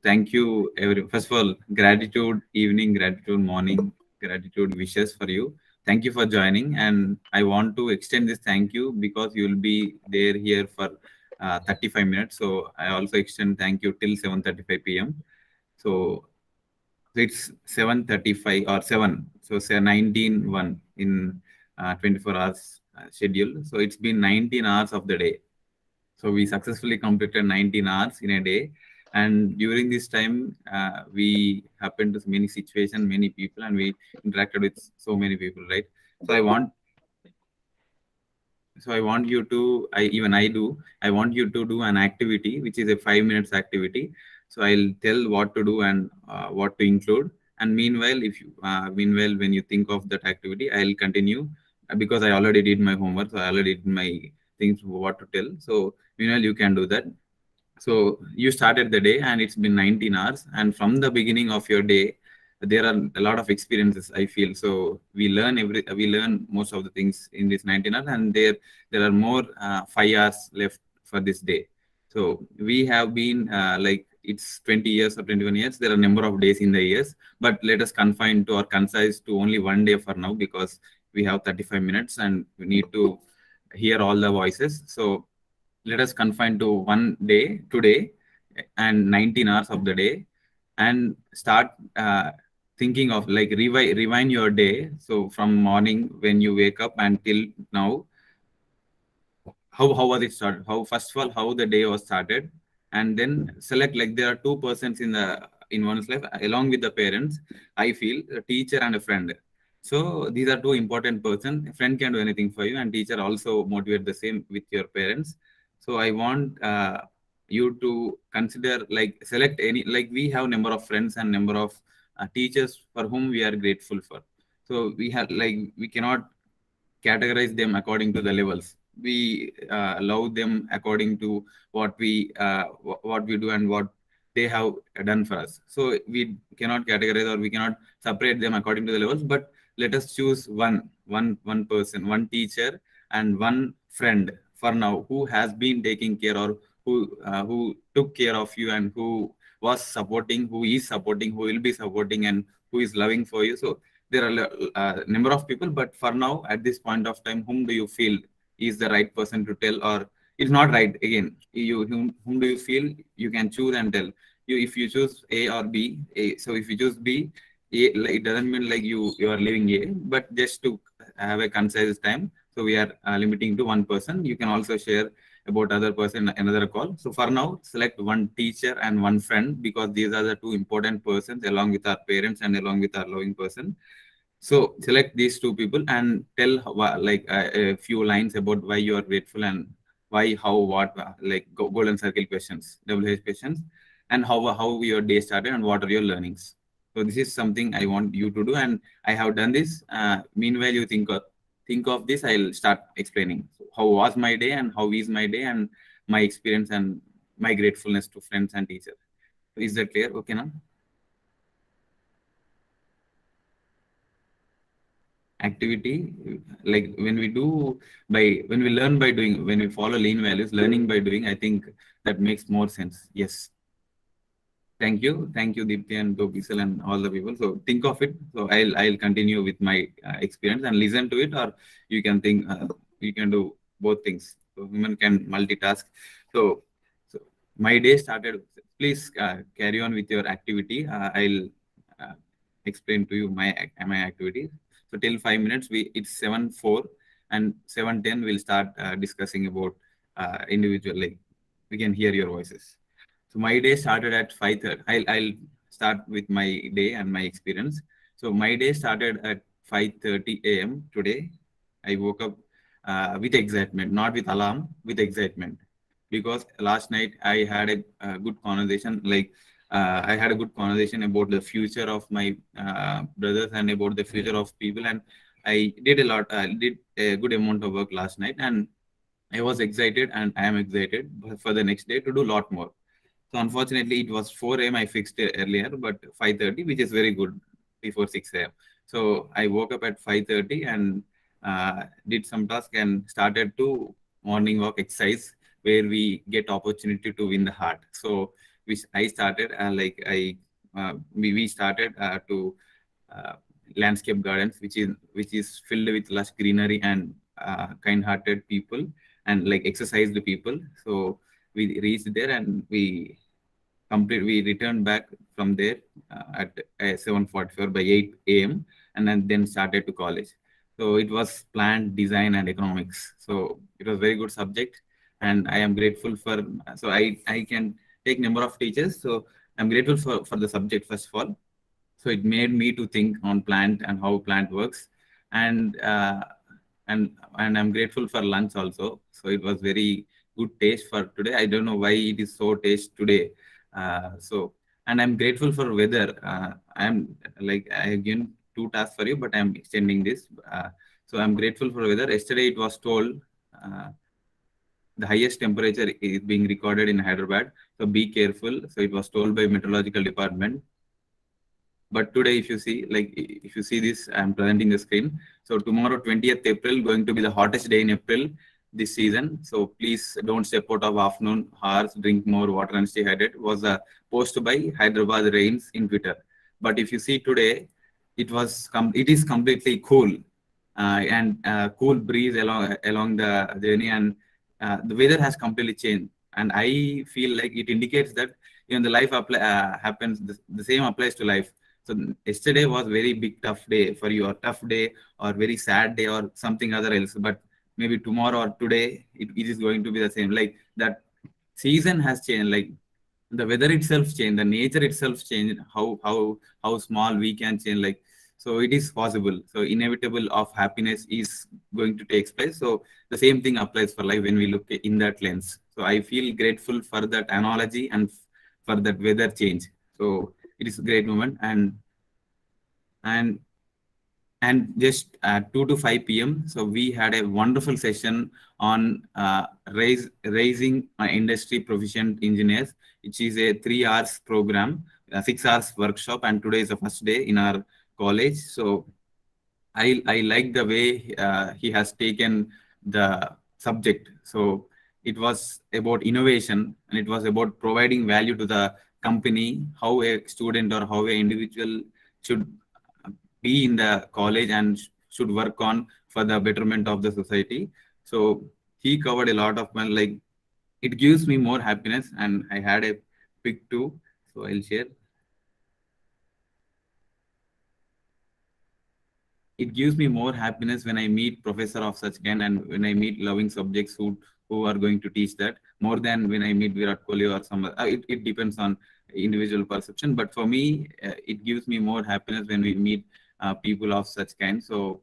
Thank you, first of all, gratitude evening, gratitude morning, gratitude wishes for you. Thank you for joining, and I want to extend this thank you because you will be there here for 35 minutes. So I also extend thank you till 7:35 p.m. So it's 7:35 or 7. So say 19:1 in 24 hours schedule. So it's been 19 hours of the day. So we successfully completed 19 hours in a day. And during this time, we happened to many situations, many people, and we interacted with so many people, right? So I want, so I want you to, I want you to do an activity, which is a 5 minutes activity. So I'll tell what to do and what to include. And meanwhile, when you think of that activity, I'll continue because I already did my homework. So I already did my things, what to tell. So meanwhile, you can do that. So you started the day and it's been 19 hours. And from the beginning of your day, there are a lot of experiences, I feel. So we learn most of the things in this 19 hours, and there are more 5 hours left for this day. So we have been like it's 20 years or 21 years. There are a number of days in the years, but let us confine to or concise to only one day for now because we have 35 minutes and we need to hear all the voices. So let us confine to one day today and 19 hours of the day and start thinking of like rewind your day. So from morning when you wake up until now, how was it started? How first of all how the day was started, and then select like there are two persons in one's life along with the parents. I feel a teacher and a friend. So these are two important persons. A friend can do anything for you, and teacher also motivate the same with your parents. So I want you to consider like select any like we have number of friends and number of teachers for whom we are grateful for. So we have like we cannot categorize them according to the levels. We love them according to what we do and what they have done for us. So we cannot categorize or we cannot separate them according to the levels. But let us choose one person, one teacher, and one friend for now who has been taking care or who took care of you and who was supporting, who is supporting, who will be supporting, and who is loving for you. So there are a number of people, but for now at this point of time, whom do you feel is the right person to tell, or it's not right? Again, whom do you feel you can choose and tell? You if you choose A or B, so if you choose B, it doesn't mean like you are leaving A, but just to have a concise time. So we are limiting to one person. You can also share about other person another call. So for now, select one teacher and one friend because these are the two important persons along with our parents and along with our loving person. So select these two people and tell like a few lines about why you are grateful and why, how, what, like golden circle questions, WH questions, and how your day started and what are your learnings. So this is something I want you to do, and I have done this. Meanwhile, you think of this. I'll start explaining. So how was my day and how is my day and my experience and my gratefulness to friends and teachers. Is that clear? Okay, now. Activity like when we learn by doing, when we follow lean values, learning by doing, I think that makes more sense. Yes, thank you Deepthi and Gopisal and all the people. So think of it. So I'll continue with my experience and listen to it, or you can think you can do both things. So human can multitask. So so my day started. Please carry on with your activity. I'll uh, explain to you my activity. So till 5 minutes, it's 7:04 and 7:10. We'll start discussing about individual. Like we can hear your voices. So my day started at 5:30. I'll start with my day and my experience. So my day started at 5:30 a.m. today. I woke up with excitement, not with alarm, with excitement, because last night I had a good conversation. Like I had a good conversation about the future of my brothers and about the future of people, and I did a lot. I did a good amount of work last night, and I was excited, and I am excited for the next day to do a lot more. So unfortunately, it was 4 a.m. I fixed it earlier, but 5:30, which is very good before 6 a.m. So I woke up at 5:30 and did some task and started to morning walk exercise where we get opportunity to win the heart. So which I started. We started to uh, landscape gardens, which is filled with lush greenery and kind-hearted people and like exercised people. So we reached there and we returned back from there at 7:44 by 8 a.m. and then started to college. So it was plant design and economics. So it was very good subject, and I am grateful for. So I can take number of teachers. So I'm grateful for the subject first of all. So it made me to think on plant and how plant works, and and I'm grateful for lunch also. So it was very good taste for today. I don't know why it is so taste today. So and I'm grateful for weather. I'm like I have given two tasks for you, but I'm extending this. So I'm grateful for weather. Yesterday it was told uh, the highest temperature is being recorded in Hyderabad. So be careful. So it was told by meteorological department. But today, if you see this, I'm presenting the screen. So tomorrow, 20th April, going to be the hottest day in April this season. So please don't step out of afternoon hours, drink more water and stay hydrated. Was a post by Hyderabad Rains in Twitter. But if you see today, it is completely cool and cool breeze along the journey, and the weather has completely changed. And I feel like it indicates that the happens. The same applies to life. So yesterday was very big tough day for you, or tough day, or very sad day, or something other else. But maybe tomorrow or today, it is going to be the same. Like that season has changed. Like the weather itself changed, the nature itself changed. How small we can change. Like so, it is possible. So inevitable of happiness is going to take place. So the same thing applies for life when we look in that lens. So I feel grateful for that analogy and for that weather change. So it is a great moment, and just 2 to 5 p.m. So we had a wonderful session on raising industry proficient engineers, which is a 3 hours program, a 6 hours workshop, and today is the first day in our college. So I like the way he has taken the subject. So it was about innovation, and it was about providing value to the company, how a student or how an individual should be in the college and should work on for the betterment of the society. So he covered a lot of my, like it gives me more happiness, and I had a pick too. So I'll share. It gives me more happiness when I meet professor of such kind, and when I meet loving subjects who are going to teach that, more than when I meet Virat Kohli or some. It depends on individual perception, but for me, it gives me more happiness when we meet people of such kind. So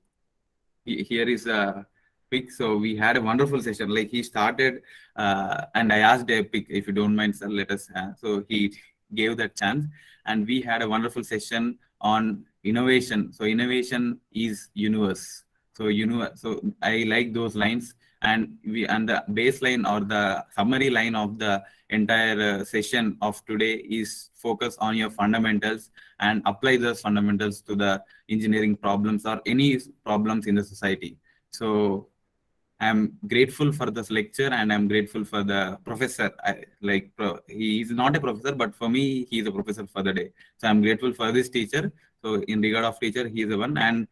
here is a pic. So we had a wonderful session. Like he started, and I asked a pic, if you don't mind, sir, let us. So he gave that chance, and we had a wonderful session on innovation. So innovation is universe. So So I like those lines, and the baseline or the summary line of the entire session of today is focus on your fundamentals and apply those fundamentals to the engineering problems or any problems in the society. So I'm grateful for this lecture, and I'm grateful for the professor. He is not a professor, but for me, he is a professor for the day. So I'm grateful for this teacher. So in regard of teacher, he is the one.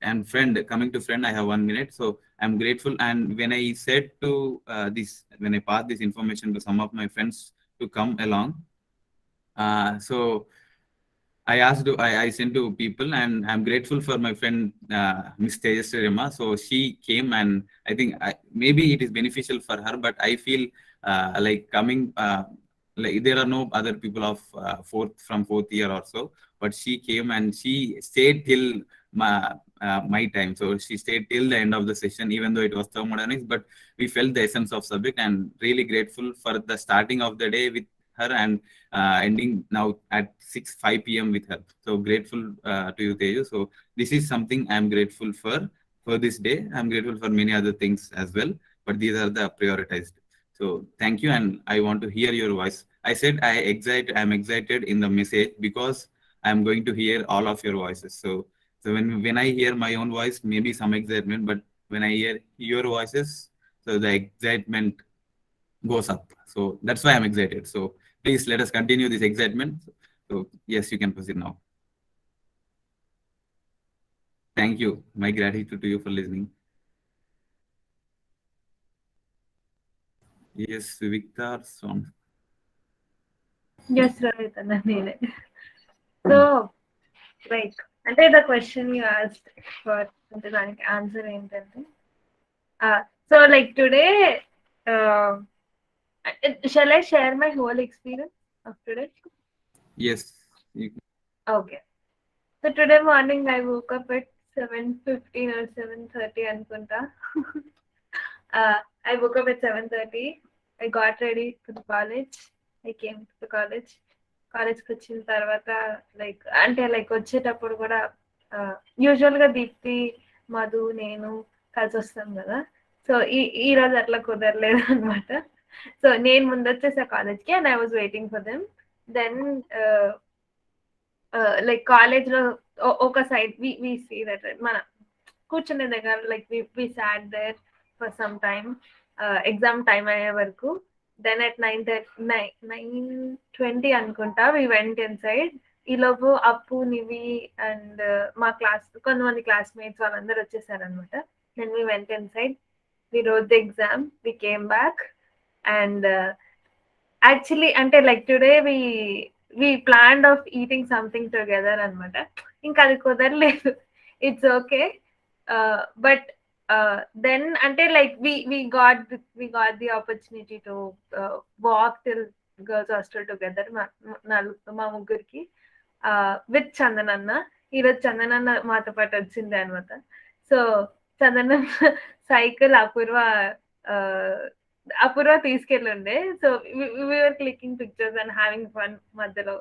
And friend, coming to friend, I have 1 minute. So I'm grateful. And when I said to when I passed this information to some of my friends to come along, so I sent to people, and I'm grateful for my friend Miss Tejas Rema. So she came, and I think maybe it is beneficial for her, but I feel like coming, like there are no other people of fourth year or so, but she came and she stayed till my time. So she stayed till the end of the session, even though it was thermodynamics, but we felt the essence of subject, and really grateful for the starting of the day with her, and ending now at 5 p.m. with her. So grateful to you, Teju. So this is something I'm grateful for this day. I'm grateful for many other things as well, but these are the prioritized. So thank you, and I want to hear your voice. I said I'm excited in the message because I'm going to hear all of your voices. So when I hear my own voice, maybe some excitement, but when I hear your voices, so the excitement goes up. So that's why I'm excited. So Please let us continue this excitement. So yes, you can proceed now. Thank you. My gratitude to you for listening. Yes, Victor song. Yes, Rohit, నేనే. So, like, అంటే the question you asked for, అంటే దానికి answer ఏంటంటే, so like today, uh, shall I share my whole experience of today? Yes. You, Okay. So today morning I woke up at 7:15 or 7:30 అనుకుంటా. I woke up at 7:30. I got ready for the college. I came to the college. కాలేజ్కి వచ్చిన తర్వాత like అంటే like వచ్చేటప్పుడు కూడా యూజువల్గా దీప్తి మధు నేను కలిసి వస్తాం కదా. సో ఈ రోజు అట్లా కుదరలేదు అనమాట. సో నేను ముందు వచ్చేసా కాలేజ్కి and I was waiting for them. Then like కాలేజ్లో ఒక సైడ్ వి సీ దట్ మన కూర్చునే దగ్గర like we sat there for some time exam time అయ్యే వరకు. దెన్ అట్ 9:20 అనుకుంటా వి వెంట్ ఇన్ సైడ్. ఈలోపు అప్పు నివి అండ్ మా క్లాస్ కొంతమంది క్లాస్మేట్స్ వాళ్ళందరూ వచ్చేసారనమాట. Then we went inside, we wrote the exam, we came back and actually అంటే like today we planned of eating something together అనమాట. ఇంకా అది కుదరలేదు. It's okay. బట్ దెన్ అంటే like we got the opportunity to walk till girls hostel together మా ముగ్గురికి with Chandan అన్న. ఈరోజు చందన్ అన్న మాతో పాటు వచ్చింది అనమాట. సో చందన్ అన్న సైకిల్ అపూర్వ తీసుకెళ్ళుండే. So we are clicking pictures and having fun మధ్యలో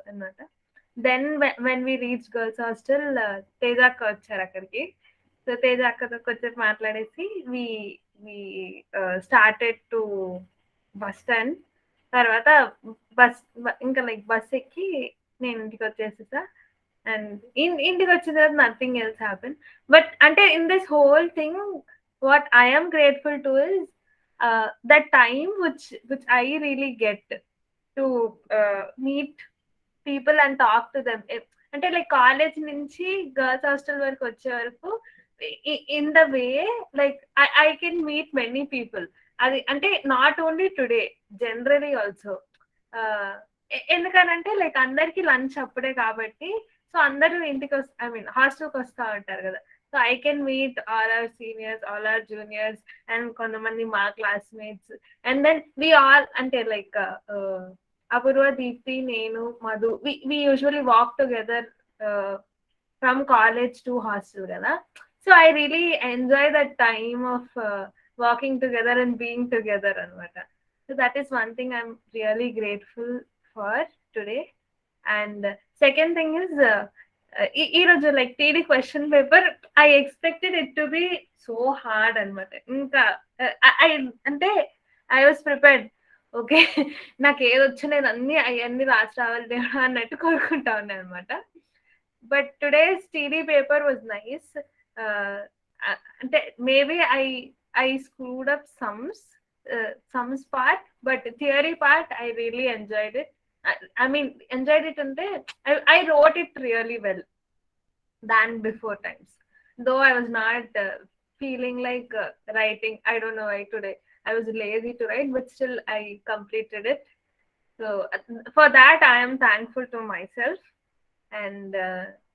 అనమాట. Then when we reach girls hostel Teja అక్క వచ్చారు అక్కడికి. సో తేజ అక్కతో కొంచెం మాట్లాడేసి we we started to bus stand. తర్వాత బస్ ఇంకా లైక్ బస్ ఎక్కి నేను ఇంటికి వచ్చేసేసా. అండ్ ఇంటికి వచ్చిన తర్వాత నథింగ్ ఎల్స్ హ్యాపెన్. బట్ అంటే in this whole thing what I am grateful to is that time which I really get to meet people and talk to them. అంటే లైక్ కాలేజ్ నుంచి గర్ల్స్ హాస్టల్ వరకు వచ్చే వరకు in the way like I can meet many people. అది అంటే not only today, generally also. ఎందుకనంటే like అందరికి lunch అప్పుడే కాబట్టి సో అందరూ ఇంటికి ఐ మీన్ హాస్టల్కి వస్తూ ఉంటారు కదా. So I can meet all our seniors, all our juniors and కొంతమంది మా classmates. And then we all అంటే లైక్ అపూర్వ, దీప్తి, నేను, Madhu, we usually walk together from college to hostel కదా. So I really enjoy that time of walking together and being together అనమాట. So that is one thing I'm really grateful for today. And second thing is ఈ రోజు like TD question paper I expected it to be so hard అనమాట. ఇంకా అంటే I was prepared. Okay, నాకు ఏది వచ్చి నేను అవన్నీ రాసి రావాలి దేవుడా అన్నట్టు కోరుకుంటా ఉన్నాను అనమాట. But today's TD paper was nice. అంటే maybe I screwed up sums part, but theory part I really enjoyed it. I mean, enjoyed it and I wrote it really well than before times. Though I was not feeling like writing. I don't know why today. I was lazy to write, but still I completed it. So for that, I am thankful to myself and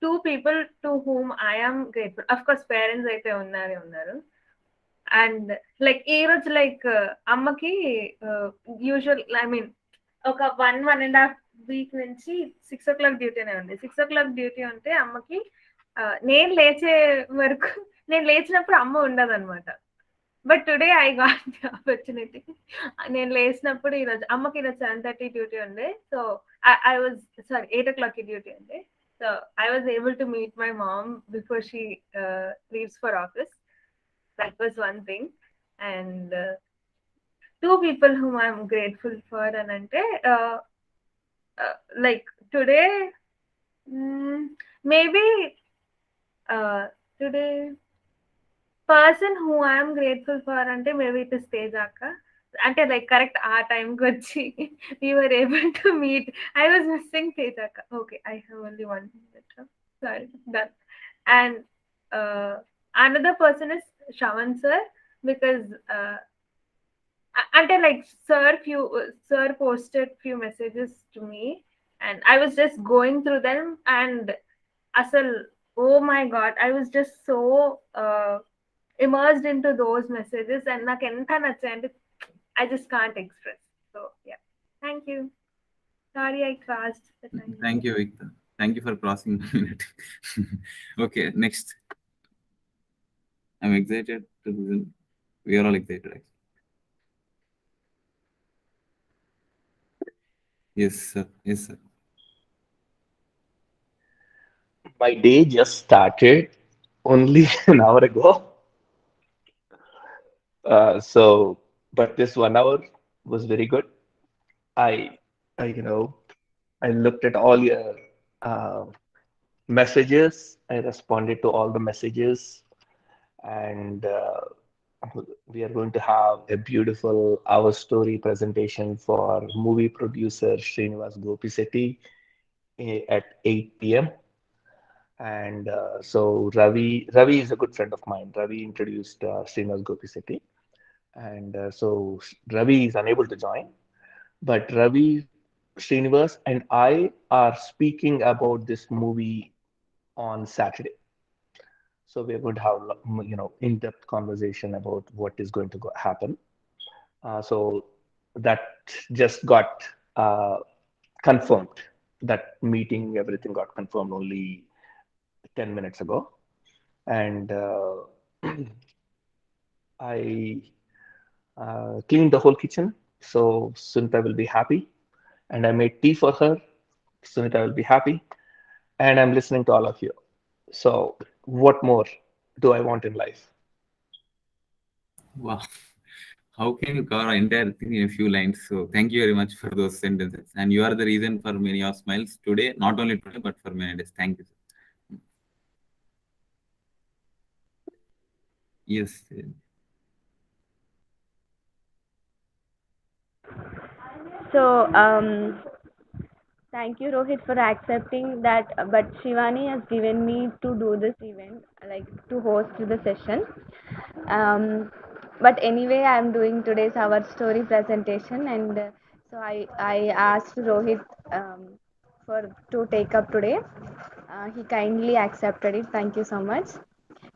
two people to whom I am grateful. Of course, parents అయితే ఉన్నారు. And like ఈ రోజు like అమ్మకి usual I mean ఒక 1.5 week నుంచి 6 o'clock డ్యూటీనే ఉంది. 6 o'clock duty ఉంటే అమ్మకి నేను లేచే వరకు నేను లేచినప్పుడు అమ్మ ఉండదు అనమాట. But today I got the opportunity. నేను లేచినప్పుడు ఈరోజు అమ్మకి ఈరోజు 7:30 డ్యూటీ ఉండే. So I was 8 o'clock duty ఉండే. So I was able to meet my mom before she leaves for office. That was one thing. And two people whom I'm grateful for and ante like today maybe today person who I am grateful for ante maybe it is Tejaka. అంటే like correct ఆ టైంకి వచ్చి we were able to meet. I was missing Tejaka. Okay, I have only 1 minute. Sorry, done. And uh, another person is Shawan sir, because అంటే like sir posted few messages to me, and I was just going through them, and asal, oh my god, I was just so uh, immersed into those messages, and నాకు ఎంత నచ్చాయంటే I just can't express. So yeah, thank you. Sorry I crossed the time. Thank you, Victor. Thank you for crossing the minute. Okay, next. I'm excited to listen. We are all excited, actually. Yes, sir. Yes, sir. My day just started only an hour ago. But this 1 hour was very good. I, I, you know, I looked at all your uh, messages. I responded to all the messages, and we are going to have a beautiful our story presentation for movie producer Srinivas Gopisetti at 8 p.m. And so Ravi is a good friend of mine. Ravi introduced Srinivas Gopisetti, and so Ravi is unable to join, but Ravi, Srinivas, and I are speaking about this movie on Saturday. So we're going to have in-depth conversation about what is going to happen. So that just got uh, confirmed. That meeting, everything got confirmed only 10 minutes ago. And I cleaned the whole kitchen. So Sunita will be happy. And I made tea for her. Sunita will be happy. And I'm listening to all of you. So, what more do I want in life? Wow. How can you cover an entire thing in a few lines? So thank you very much for those sentences. And you are the reason for many of smiles today, not only today, but for many days. Thank you, sir. Yes. So, thank you, Rohit, for accepting that. But Shivani has given me to do this event, like to host the session. Um, but anyway, I'm doing today's our story presentation, and so I asked Rohit for to take up today. He kindly accepted it. Thank you so much.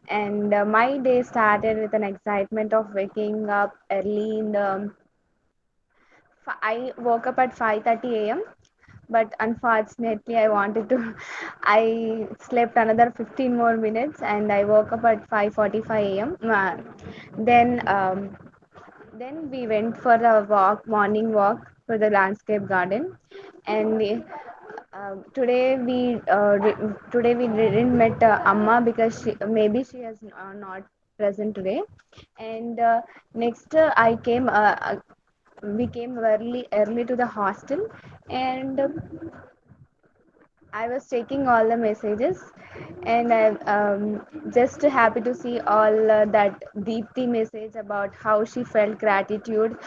And my day started with an excitement of waking up early in the. I woke up at 5:30 a.m., but unfortunately I wanted to I slept another 15 more minutes and I woke up at 5:45 a.m. Then then we went for a walk, morning walk for the landscape garden, and today we didn't met Amma because maybe she is not present today. And next we came early to the hostel, and I was taking all the messages, and I'm just happy to see all that Deepthi message about how she felt gratitude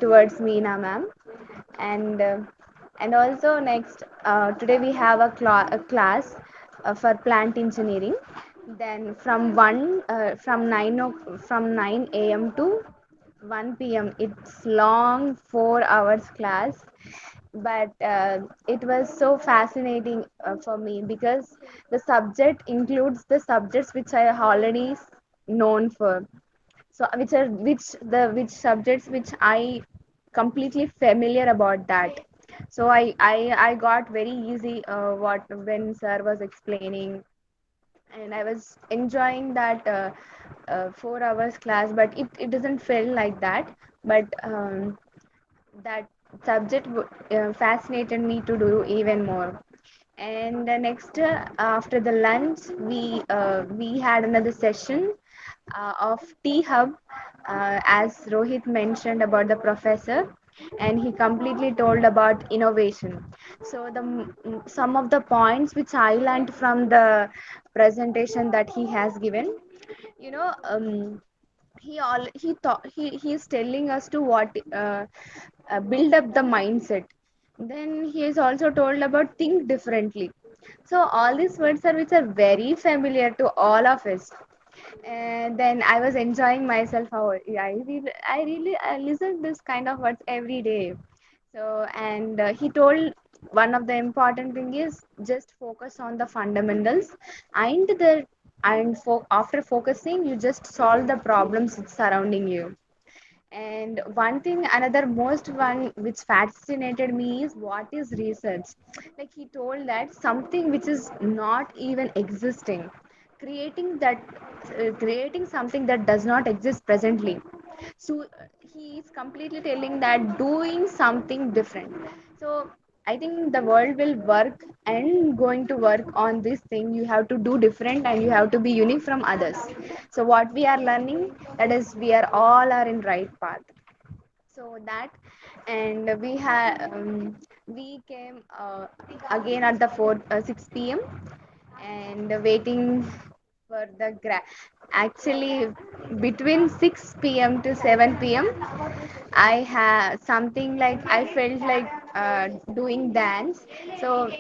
towards Meena ma'am, and also next today we have a class for plant engineering. Then from 9 a.m. to 1 p.m. It's long 4 hours class, but it was so fascinating for me because the subject includes the subjects which I already known for. So which subjects which I completely familiar about that. So I got very easy what when sir was explaining, and I was enjoying that 4 hours class, but it doesn't feel like that. But that subject fascinated me to do even more. And next, after the lunch, we had another session of T Hub, as Rohit mentioned about the professor, and he completely told about innovation. So some of the points which I learned from the presentation that he has given, you know. he thought he's telling us to what build up the mindset. Then he is also told about think differently. So all these words are which are very familiar to all of us. And then I was enjoying myself. How I listen this kind of words every day. So and he told one of the important thing is just focus on the fundamentals, and after focusing, you just solve the problems surrounding you. And one thing, another most one which fascinated me is what is research. Like he told that something which is not even existing, creating that, creating something that does not exist presently. So he is completely telling that doing something different. So I think the world will work and going to work on this thing. You have to do different and you have to be unique from others. So what we are learning, that is we are all are in right path. So that, and we came again at the 6 p.m. and waiting for the actually between 6 p.m. to 7 p.m. I have something like I felt like doing dance. So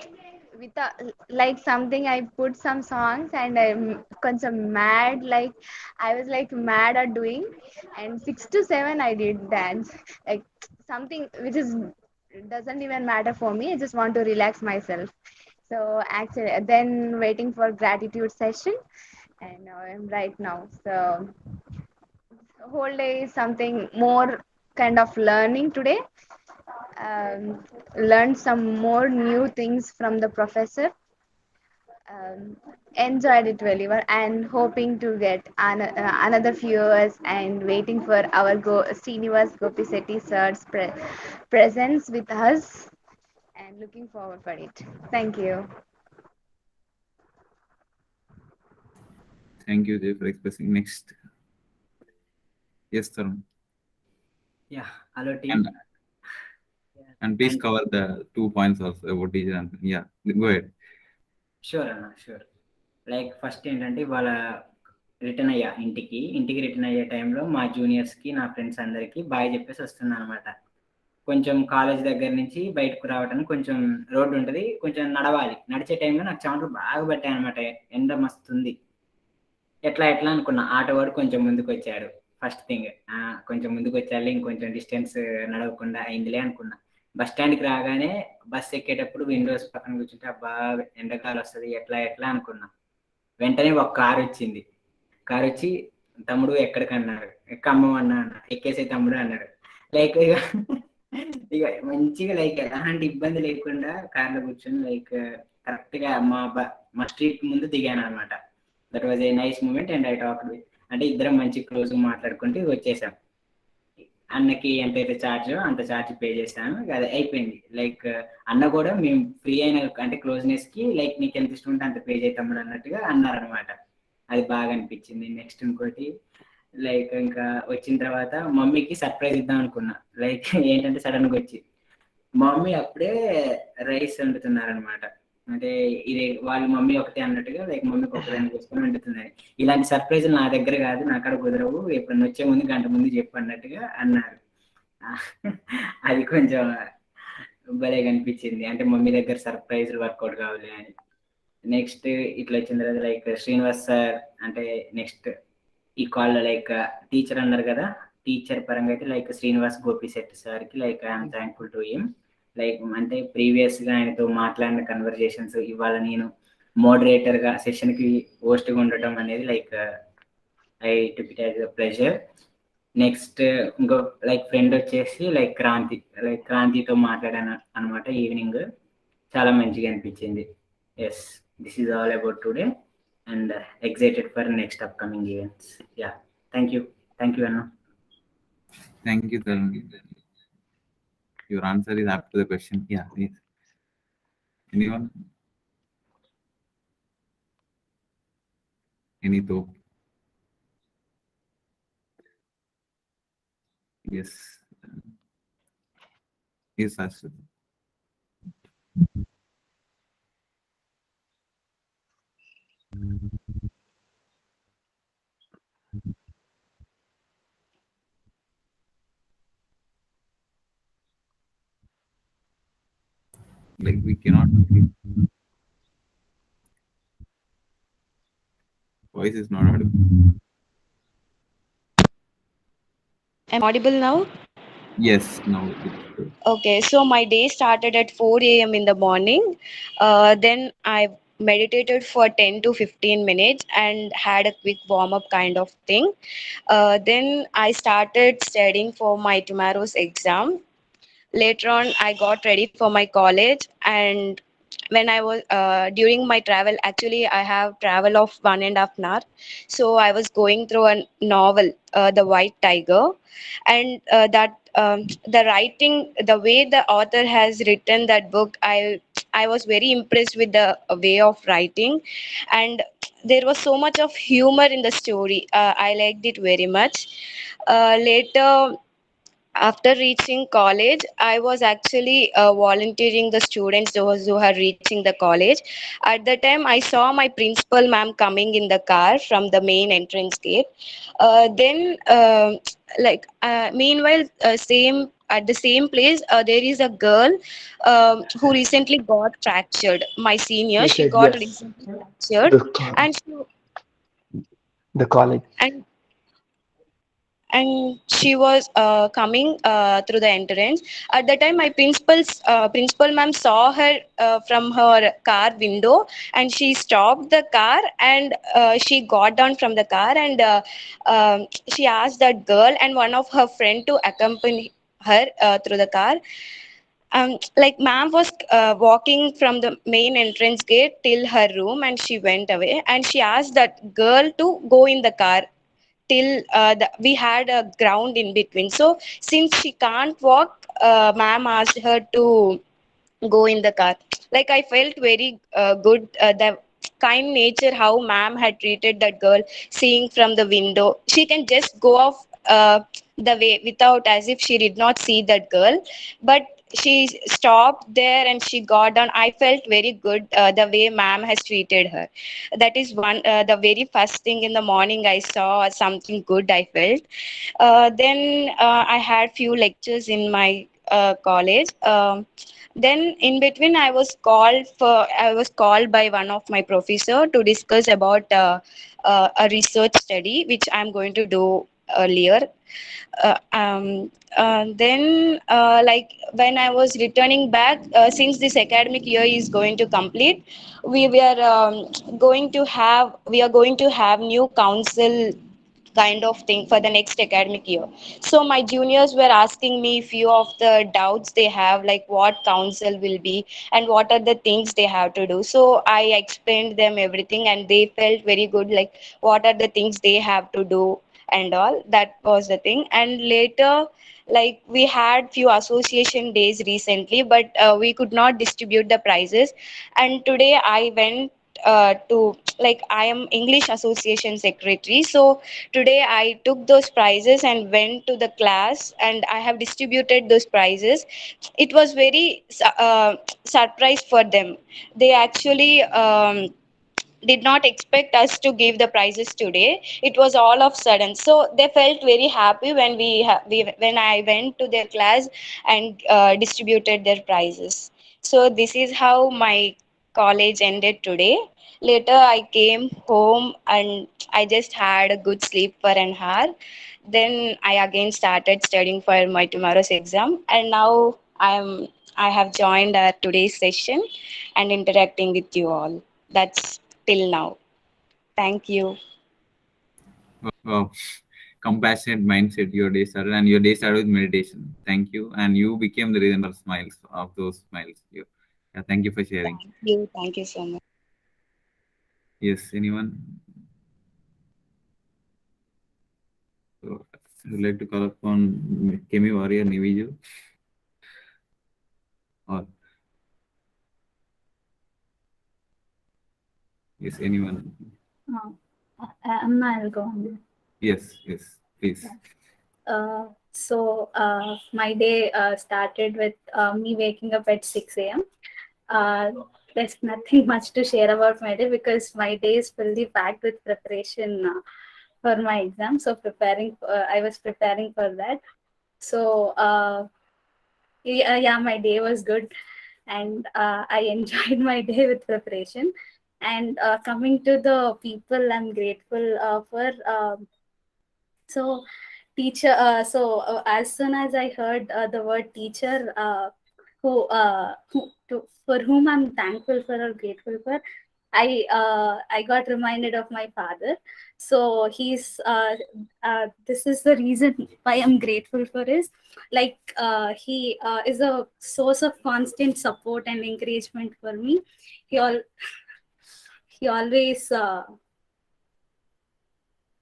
with a, like something I put some songs and I'm கொஞ்சம் mad, like I was like mad at doing. And 6 to 7 I did dance, like something which is doesn't even matter for me. I just want to relax myself. So actually then waiting for gratitude session, and now I'm right now. So whole day is something more kind of learning today. Learned some more new things from the professor. um, Enjoyed it really well and hoping to get another few years and waiting for our Srinivas Gopisetti sir's presence with us and looking forward for it. Thank you. Thank you, Jay, for expressing. Next, yes, Tarun. Yeah, hello And team. Yeah, and please thank you. cover the 2 points also about teacher. And yeah, go ahead. Sure అన్న sure. Like first ఏంటంటే ఇవాళ return అయ్యా ఇంటికి return అయ్యే టైంలో మా జూనియర్స్కి నా friends అందరికీ బాయ్ చెప్పేసి వస్తున్నాను అనమాట. కొంచెం కాలేజ్ దగ్గర నుంచి బయటకు రావడానికి కొంచెం రోడ్డు ఉంటుంది, కొంచెం నడవాలి. నడిచే టైంలో నాకు చెమటలు బాగా పట్టాయి అనమాట. ఎండ మస్తుంది. ఎట్లా అనుకున్నా, ఆటో వాడు కొంచెం ముందుకు వచ్చాడు. ఫస్ట్ థింగ్ కొంచెం ముందుకు వచ్చాలి, ఇంకొంచెం డిస్టెన్స్ నడవకుండా అయిందిలే అనుకున్నా. బస్ స్టాండ్కి రాగానే బస్ ఎక్కేటప్పుడు విండోస్ పక్కన కూర్చుంటే అబ్బా ఎండకాలం వస్తుంది ఎట్లా అనుకున్నా. వెంటనే ఒక కారు వచ్చింది. కారు వచ్చి తమ్ముడు ఎక్కడికన్నాడు, ఖమ్మం అన్నా అన్న. ఎక్కేసే తమ్ముడు అన్నాడు. లైక్ ఇక మంచిగా లైక్ ఎలాంటి ఇబ్బంది లేకుండా కార్లో కూర్చొని లైక్ కరెక్ట్గా మా స్ట్రీట్ ముందు దిగాను అనమాట. That was a nice moment and I talk అంటే ఇద్దరం మంచి క్లోజ్ మాట్లాడుకుంటూ వచ్చేసాం. అన్నకి ఎంతైతే ఛార్జో అంత ఛార్జ్ పే చేశాను, అది అయిపోయింది. లైక్ అన్న కూడా మేము ఫ్రీ అయిన అంటే క్లోజ్నెస్ కి లైక్ నీకు ఎంత ఇష్టం ఉంటే అంత పే చేద్దాం అన్నట్టుగా అన్నారనమాట. అది బాగా అనిపించింది. నెక్స్ట్ ఇంకోటి లైక్ ఇంకా వచ్చిన తర్వాత మమ్మీకి సర్ప్రైజ్ ఇద్దాం అనుకున్నా. లైక్ ఏంటంటే సడన్ గా వచ్చి మమ్మీ అప్పుడే రైస్ వండుతున్నారనమాట. అంటే ఇది వాళ్ళ మమ్మీ ఒకటే అన్నట్టుగా లైక్ మమ్మీకి ఒకదాన్ని చేసుకొని వండుతున్నాయి. ఇలాంటి సర్ప్రైజులు నా దగ్గర కాదు, నా కాడ కుదరవు, ఎప్పుడన్నా వచ్చే ముందు గంట ముందు చెప్పు అన్నట్టుగా అన్నారు. అది కొంచెం భలే కనిపించింది. అంటే మమ్మీ దగ్గర సర్ప్రైజులు వర్కౌట్ కావాలి అని. నెక్స్ట్ ఇట్లా వచ్చిన తర్వాత లైక్ శ్రీనివాస్ సార్ అంటే నెక్స్ట్ ఈ కాల్లో లైక్ టీచర్ అన్నారు కదా, టీచర్ పరంగా అయితే లైక్ శ్రీనివాస్ గోపిశెట్టి సార్కి like I'm thankful to him. Like అంటే ప్రీవియస్గా ఆయనతో మాట్లాడిన కన్వర్జేషన్స్ ఇవాళ నేను మోడరేటర్గా సెషన్కి హోస్ట్గా ఉండటం అనేది like I took it as a pleasure. Next ఇంకో లైక్ ఫ్రెండ్ వచ్చేసి లైక్ క్రాంతితో మాట్లాడాను అనమాట ఈవినింగ్. చాలా మంచిగా అనిపించింది. Yes, this is all about today and excited for next upcoming events. Yeah, thank you Anna. Thank you, Tarun. Your answer is up to the question. Yeah, yes. Anyone? Any thought? Yes. Yes, Ashwin. Like we cannot. Voice is not audible. Am I audible now? Yes, now it's good. Okay, so my day started at 4 a.m. in the morning. Then I meditated for 10 to 15 minutes and had a quick warm up kind of thing. Then I started studying for my tomorrow's exam. Later on, I got ready for my college, and when I was during my travel, actually I have travel of 1.5 hours, so I was going through a novel, The White Tiger, and that the writing, the way the author has written that book, I was very impressed with the way of writing, and there was so much of humor in the story. I liked it very much. Later, after reaching college, I was actually volunteering the students, those who are reaching the college. At the time, I saw my principal ma'am coming in the car from the main entrance gate. Then meanwhile, same at the same place, there is a girl who recently got fractured. My senior, Yes, she yes, got yes. recently fractured, The co- and the college. and she was coming through the entrance. At the time, my principal ma'am saw her from her car window, and she stopped the car, and she got down from the car, and she asked that girl and one of her friend to accompany her through the car. Like ma'am was walking from the main entrance gate till her room, and she went away, and she asked that girl to go in the car till we had a ground in between. So since she can't walk, ma'am asked her to go in the car. Like I felt very good, the kind nature how ma'am had treated that girl, seeing from the window. She can just go off the way without, as if she did not see that girl, but she stopped there and she got down. I felt very good, the way ma'am has treated her. That is one, the very first thing in the morning I saw something good I felt. Then I had few lectures in my college. Then in between, I was called by one of my professor to discuss about a research study which I'm going to do earlier. Then like when I was returning back, since this academic year is going to complete, we are going to have new council kind of thing for the next academic year. So my juniors were asking me few of the doubts they have, like what council will be and what are the things they have to do. So I explained them everything, and they felt very good, like what are the things they have to do and all. That was the thing. And later, like we had few association days recently, but we could not distribute the prizes. And today I went to, like I am English Association secretary, so today I took those prizes and went to the class, and I have distributed those prizes. It was very surprise for them. They actually did not expect us to give the prizes today. It was all of sudden, so they felt very happy when when I went to their class and distributed their prizes. So this is how my college ended today. Later I came home and I just had a good sleep for an hour. Then I again started studying for my tomorrow's exam, and now I have joined today's session and interacting with you all. That's till now. Thank you. Wow. Compassionate mindset. Your day started, and your day started with meditation. Thank you, and you became the reason for smiles of those smiles. Yeah, thank you for sharing. Thank you. Thank you so much. Yes, anyone? So, I would like to call upon Kemi Warrior Niviju, or yes, anyone? I'll go on. Yes, yes, please. My day started with me waking up at 6 a.m. Uh, there's nothing much to share about my day because my day is fully packed with preparation for my exam. So I was preparing for that. So yeah, my day was good. and I enjoyed my day with preparation. And coming to the people I'm grateful for, so teacher. As soon as I heard the word teacher, for whom I'm thankful for or grateful for, I got reminded of my father. So this is the reason why I'm grateful for is, like, he is a source of constant support and encouragement for me. He all he always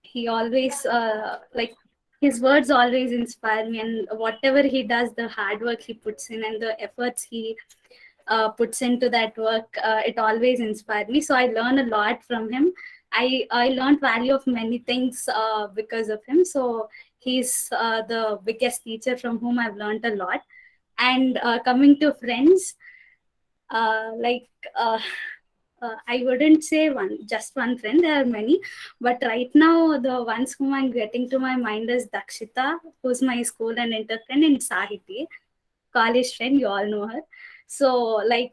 he always like, his words always inspire me, and whatever he does, the hard work he puts in and the efforts he puts into that work, it always inspired me. So I learn a lot from him. I learned value of many things because of him. So he's the biggest teacher from whom I've learned a lot. And coming to friends, like, I wouldn't say just one friend. There are many, but right now the ones whom I'm getting to my mind is Dakshita, who's my school and inter friend, and Sahiti, college friend. You all know her. So, like,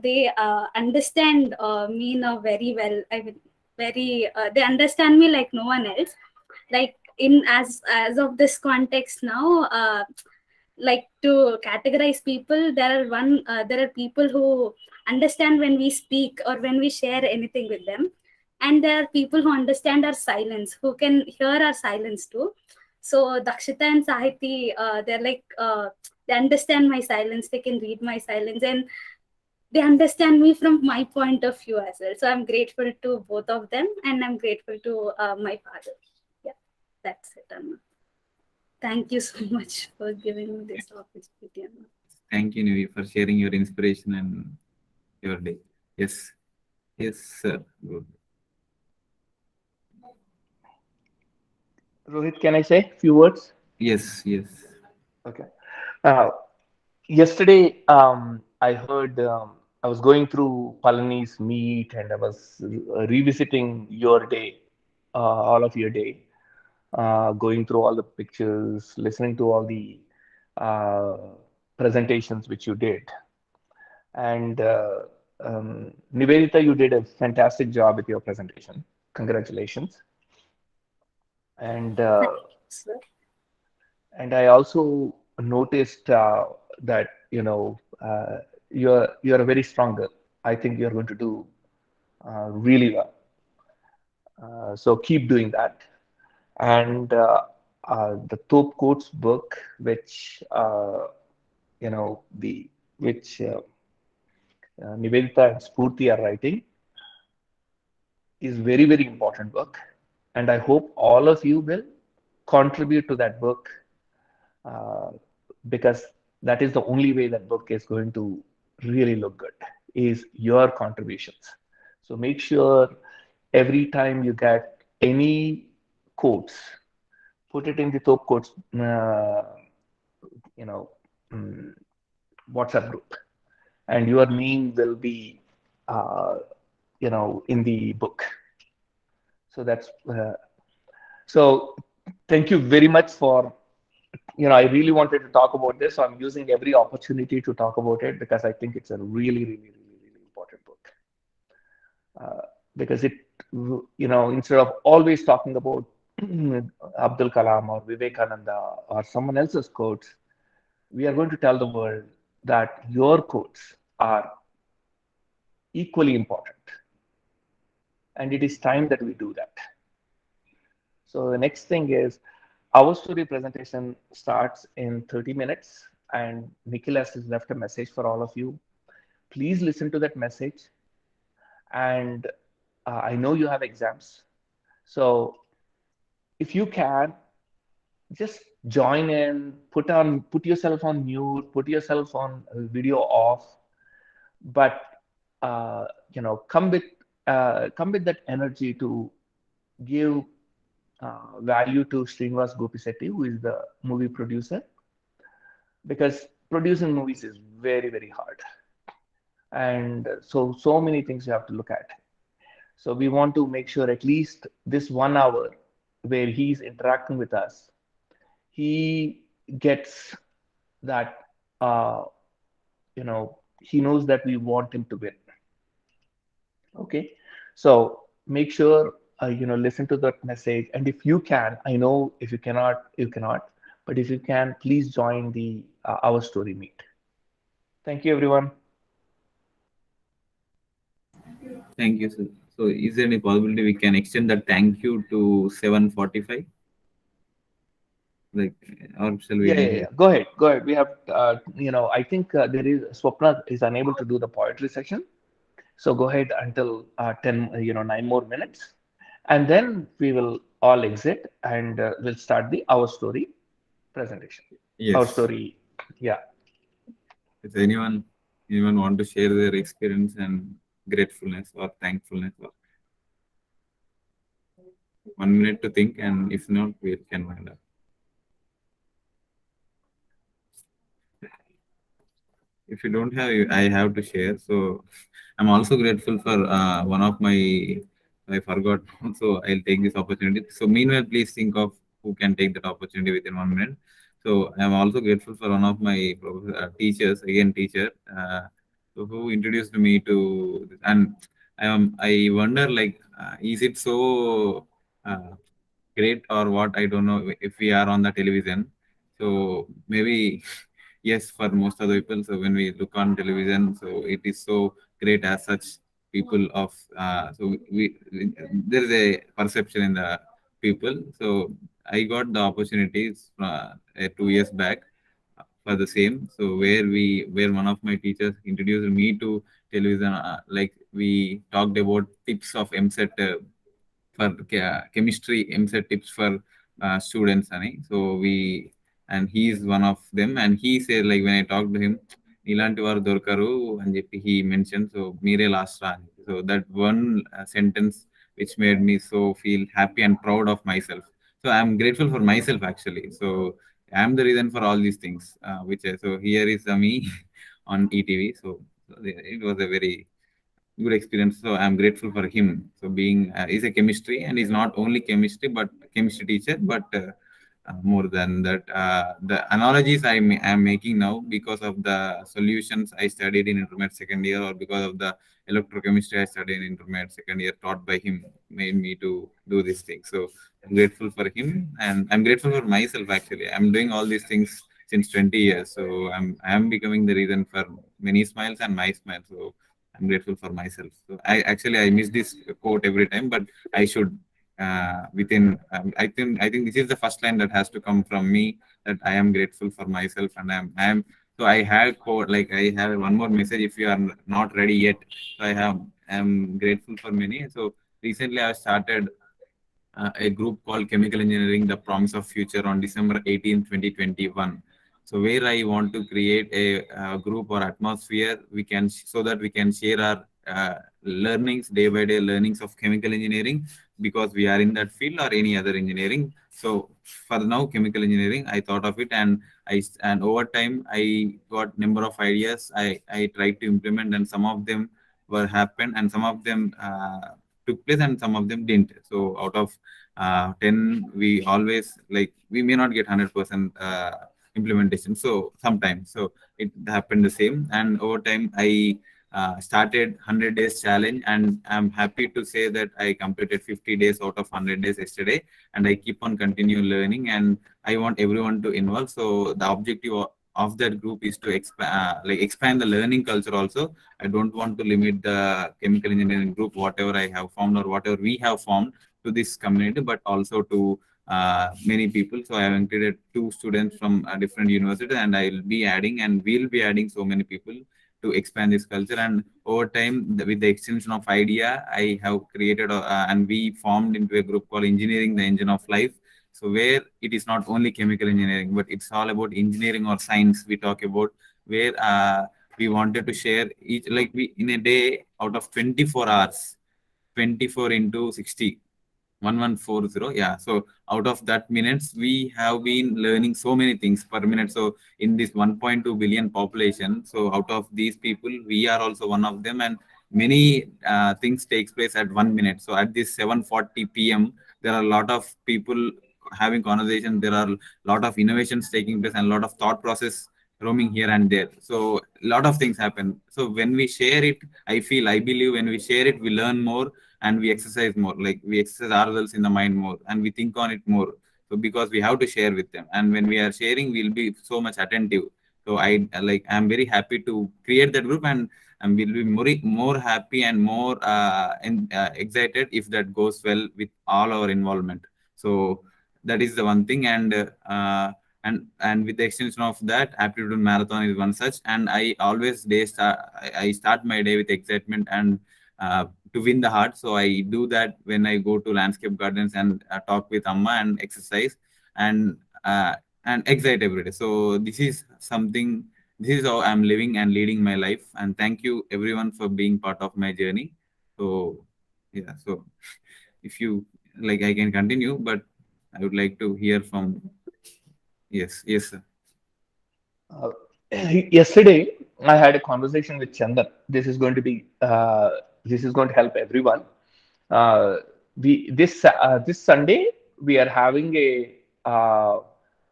they understand me in a very well. I mean, very. They understand me like no one else. Like, in as of this context now. Like, to categorize people, there are people who understand when we speak or when we share anything with them, and there are people who understand our silence, who can hear our silence too. So Dakshita and Sahiti, they're like, they understand my silence, they can read my silence, and they understand me from my point of view as well. So I'm grateful to both of them, and I'm grateful to my father. Yeah, that's it, Anna. Thank you so much for giving me this opportunity, Anna. Thank you, Nivi, for sharing your inspiration and your day. Yes, yes, sir. Good. Rohit, can I say a few words? Yes, yes. Okay. Uh, Yesterday, I heard, I was going through Palani's meet and I was revisiting your day, all of your day, going through all the pictures, listening to all the uh, presentations which you did. And Nivedita, you did a fantastic job with your presentation. Congratulations. And Thank you, sir. and I also noticed that you're a very strong girl. I think you're going to do really well. So keep doing that. And the Thop Coates book, which the which Nivedita and Spurti are writing, is very very important book. And I hope all of you will contribute to that book, uh, because that is the only way that book is going to really look good, is your contributions. So make sure every time you get any quotes, put it in the top quotes, you know, mm, WhatsApp group, and your name will be, uh, in the book. So that's so. Thank you very much for, I really wanted to talk about this, so I'm using every opportunity to talk about it because I think it's a really, really, really, really important book. Because instead of always talking about Abdul Kalam or Vivekananda or someone else's quotes, we are going to tell the world that your quotes are equally important. And it is time that we do that. So the next thing is our story presentation starts in 30 minutes, and Nicholas has left a message for all of you. Please listen to that message. And I know you have exams. So if you can, just join in, put yourself on mute, put yourself on video off, but come with that energy to give value to Srinivas Gopisetti, who is the movie producer, because producing movies is very, very hard. And so many things you have to look at. So we want to make sure at least this 1 hour where he's interacting with us, he gets that, uh, he knows that we want him to win. Okay, so make sure listen to that message, and if you can, I know if you cannot, you cannot, but if you can, please join the Our Story meet. Thank you, everyone. Thank you, sir. So, is there any possibility we can extend that thank you to 7:45? Like, or shall we Yeah, end yeah, here? yeah. Go ahead, go ahead. We have, I think there is Swapna is unable to do the poetry section, so go ahead until 10, 9 more minutes, and then we will all exit and we'll start the Our Story presentation. Our Yes. Story, yeah. Does anyone want to share their experience and gratefulness or thankfulness? Or 1 minute to think, and if not, we can wind up. If you don't have, I have to share. So I'm also grateful for one of my. I forgot. So I'll take this opportunity. So meanwhile, please think of who can take that opportunity within 1 minute. So I'm also grateful for one of my teachers, again teacher, so who introduced me to this. And I wonder like, is it so great or what? I don't know if we are on the television. So maybe yes, for most of the people. So when we look on television, so it is so great as such people of. So there is a perception in the people. So I got the opportunities 2 years back for the same. So where one of my teachers introduced me to television, like we talked about tips of MSET for chemistry MSET tips for students, Ani. So and he is one of them, and he said like when I talked to him, ఇలాంటి వారు దొరకరు అని చెప్పి he mentioned, so మీరే last రా అని. So that one sentence which made me so feel happy and proud of myself. So I'm grateful for myself actually. So I'm the reason for all these things, so here is me on ETV. So it was a very good experience. So I'm grateful for him. So being he's a chemistry, and he's not only chemistry but chemistry teacher, but more than that, the analogies I'm making now because of the solutions I studied in intermediate second year, or because of the electrochemistry I studied in intermediate second year taught by him, made me to do these things. So I'm grateful for him, and I'm grateful for myself actually. I'm doing all these things since 20 years. So I'm becoming the reason for many smiles and my smile. So I'm grateful for myself. So I miss this quote every time, but I should within I think this is the first line that has to come from me, that I am grateful for myself, and I am. So I have quote, like I have one more message if you are not ready yet. So I'm grateful for many. So recently I started a group called Chemical Engineering, The Promise of Future on December 18, 2021. So where I want to create a group or atmosphere so that we can share our learnings, day by day learnings of chemical engineering, because we are in that field or any other engineering. So for now, chemical engineering, I thought of it, and over time I got number of ideas. I tried to implement, and some of them were happened, and some of them took place, and some of them didn't. So out of 10, we always like we may not get 100% implementation. So sometimes, so it happened the same, and over time I started 100 days challenge, and I'm happy to say that I completed 50 days out of 100 days yesterday, and I keep on continue learning, and I want everyone to involve. So the objective of that group is to expand the learning culture also. I don't want to limit the chemical engineering group, whatever I have formed or whatever we have formed, to this community, but also to many people. So I have included two students from different universities, and I'll be adding, and we'll be adding so many people to expand this culture. And over time, with the extension of idea, I have created and we formed into a group called Engineering the Engine of Life. So where it is not only chemical engineering, but it's all about engineering or science we talk about, where we wanted to share each, like we in a day out of 24 hours, 24 into 60, 1140, yeah. So out of that minutes, we have been learning so many things per minute. So in this 1.2 billion population, so out of these people, we are also one of them, and many things takes place at 1 minute. So at this 7:40 p.m., there are a lot of people having conversation. There are a lot of innovations taking place, and a lot of thought process roaming here and there. So a lot of things happen. So when we share it, I believe when we share it, we learn more and we exercise more. Like we exercise ourselves in the mind more and we think on it more. So because we have to share with them, and when we are sharing, we'll be so much attentive. So I'm very happy to create that group, and we'll be more happy and more excited if that goes well with all our involvement. So that is the one thing. And with the extension of that, aptitude marathon is one such. And I start my day with excitement and to win the heart. So I do that when I go to landscape gardens and talk with Amma and exercise and uh, and excite every day. So this is how I'm living and leading my life. And thank you everyone for being part of my journey. So yeah, so if you like, I can continue, but I would like to hear from. Yes, yes, sir. Uh, Yesterday, I had a conversation with Chandan. This is going to help everyone. Uh, this Sunday we are having a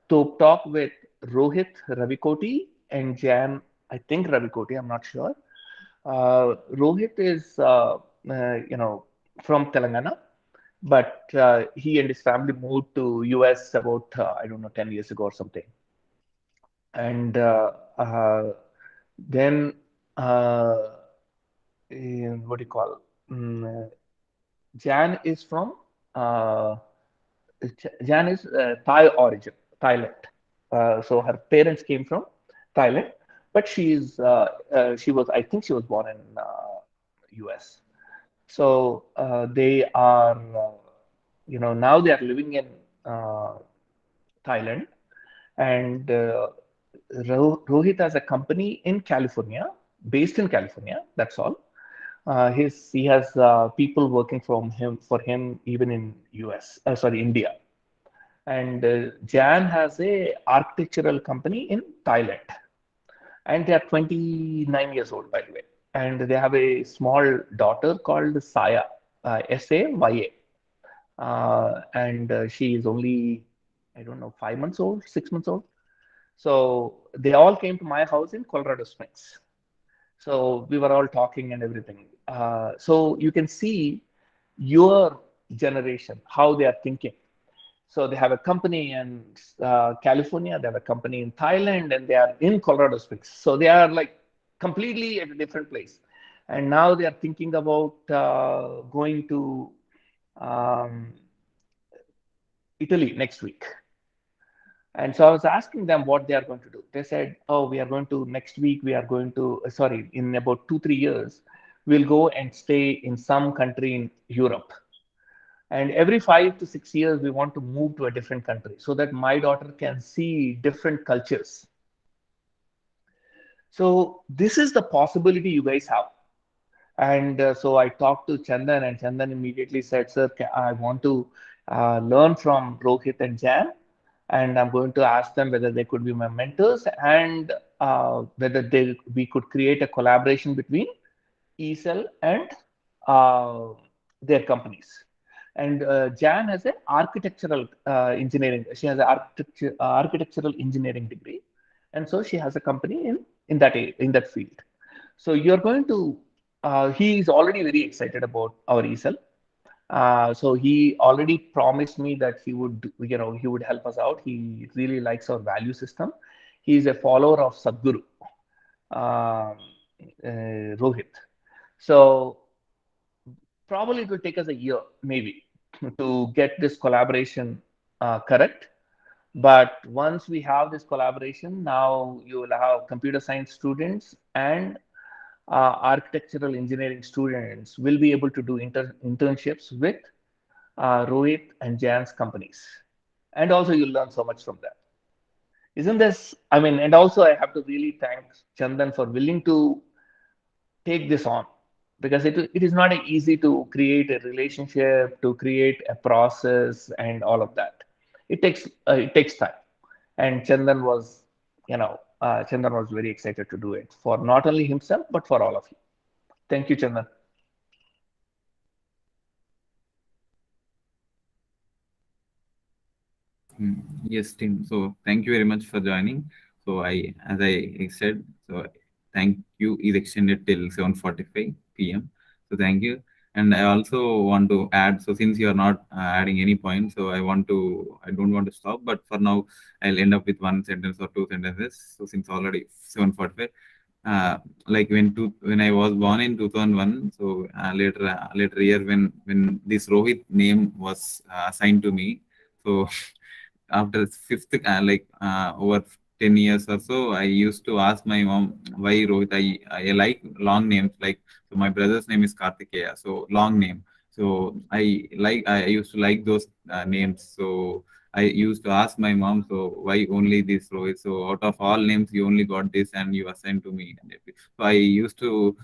Thop talk with Rohit Ravikoti and Jan. I think Ravikoti. I'm not sure. Rohit is from Telangana, but he and his family moved to US about I don't know 10 years ago or something. And then what do you call? Jan is from uh, Jan is Thai origin, Thailand. So her parents came from Thailand, but she was, I think she was born in US. So they are, now they are living in uh, Thailand, and Rohit has a company in California, based in California. That's all. He has people working for him even in US. Sorry, India. And Jan has a architectural company in Thailand, and they are 29 years old, by the way. And they have a small daughter called Saya, Saya, and she is only, I don't know, 5 months old, 6 months old. So they all came to my house in Colorado Springs. So we were all talking and everything. So you can see your generation, how they are thinking. So they have a company in California, they have a company in Thailand, and they are in Colorado Springs. So they are like completely at a different place. And now they are thinking about going to um, Italy next week. And so I was asking them what they are going to do. They said, "Oh, we are going to next week. We are going to, sorry, in about 2, 3 years, we'll go and stay in some country in Europe. And every 5 to 6 years, we want to move to a different country so that my daughter can see different cultures." So this is the possibility you guys have. And so I talked to Chandan, and Chandan immediately said, "Sir, I want to learn from Rohit and Jan, and I'm going to ask them whether they could be my mentors and whether we could create a collaboration between eCell and uh, their companies." And Jan has an architectural engineering. She has an architectural engineering degree, and so she has a company in that field. So you're going to. He is already very excited about our eCell. So he already promised me that he would help us out. He really likes our value system. He is a follower of Sadhguru, Rohit. So probably it will take us a year, maybe, to get this collaboration correct. But once we have this collaboration, now you will have computer science students and architectural engineering students will be able to do internships with Rohit and Jan's companies. And also you'll learn so much from that. Isn't this, I mean, and also I have to really thank Chandan for willing to take this on, because it is not easy to create a relationship, to create a process and all of that. It takes time. And Chandan was very excited to do it for not only himself, but for all of you. Thank you, Chandan. Yes, Tim. So thank you very much for joining. So as I said, so thank you is extended till 7:45 p.m. So thank you. And I also want to add, so since you are not adding any point, so I don't want to stop, but for now, I'll end up with one sentence or two sentences. So since already 7:45, like when I was born in 2001, so later year when this Rohit name was assigned to me, so after fifth over 10 years or so, I used to ask my mom why Rohit. I like long names. Like, so my brother's name is Kartikeya, so long name. So I used to like those names. So I used to ask my mom, so why only this Rohit? So out of all names, you only got this, and you assigned to me. So I used to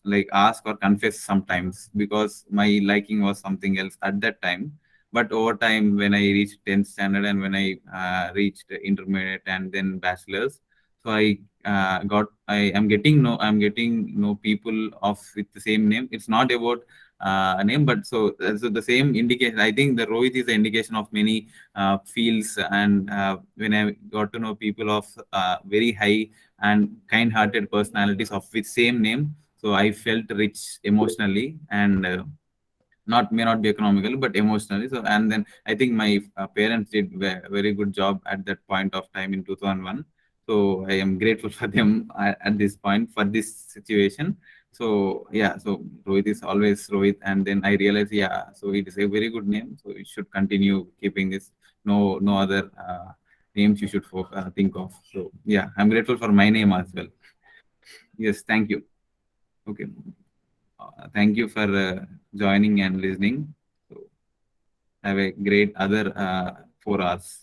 like ask or confess sometimes because my liking was something else at that time. But over time, when I reached 10th standard and when I reached intermediate and then bachelor's, so I'm getting know people of with the same name. It's not about a name, but so the same indication. I think the Rohit is the indication of many fields. And when I got to know people of very high and kind-hearted personalities of with same name, so I felt rich emotionally and. Not may not be economically but emotionally. So and then I think my parents did very good job at that point of time in 2001. So I am grateful for them at this point for this situation. So yeah, so Rohit is always Rohit, and then I realized, yeah, so it is a very good name, so you should continue keeping this. No other names you should think of. So yeah, I'm grateful for my name as well. Yes, thank you. Okay. Thank you for joining and listening. So have a great other 4 hours.